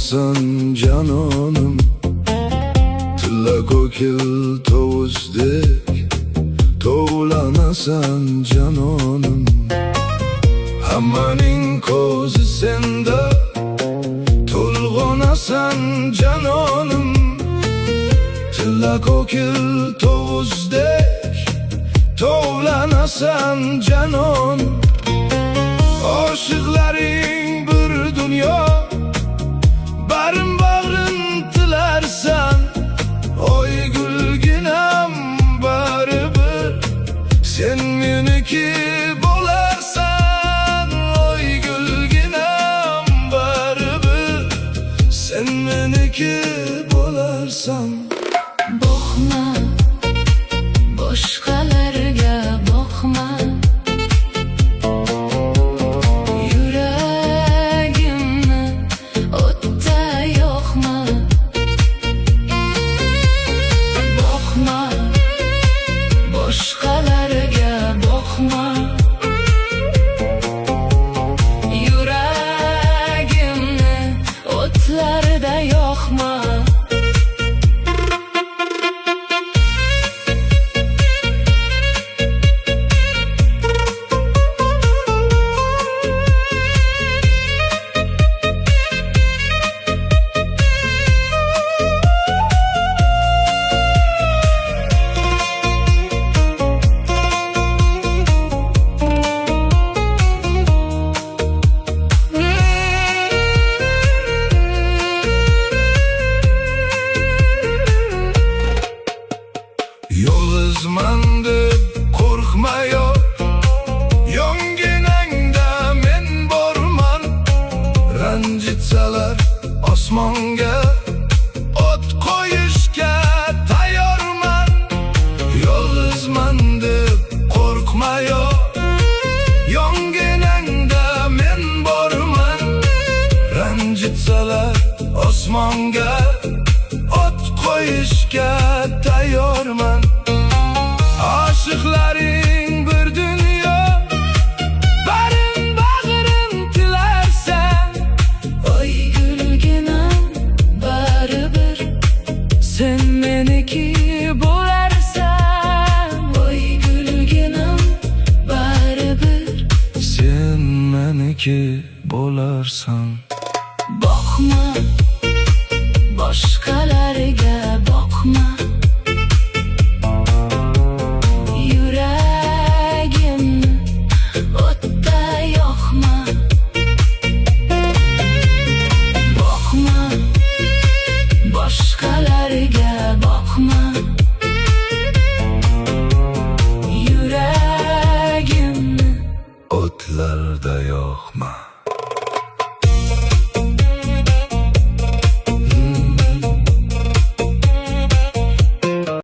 To'lanasan janonim, tilla ko'kil tovuzdek tovlanasan janonim. Hammaning ko'zi senda, to'lg'onasan janonim. Tilla ko'kil tovuzdek tovlanasan janonim. Oshiqlaring bir dunyo, barin bag'rin tilarsan. Oy gulginam baribir sen meniki bo'larsan. Oy gulginam baribir sen meniki bo'larsan. Boqma, boshqalarga boqma, yuragimni o'tda yoqma. Boqma, boshqalarga boqma, yuragimni o'tlarda yoqma. Yolg'izman deb qo'rqma yo, yonginangda men borman. Ranjitsalar osmonga o't qo'yishga tayyorman. Yolg'izman deb qo'rqma yo, yonginangda men borman. Ranjitsalar osmonga o't qo'yishga tayyorman. Oshiqlaring bir dunyo, barin bag'rin tilarsan. Oy gulginam baribir sen meniki bo'larsan. Oy gulginam baribir sen meniki bo'larsan.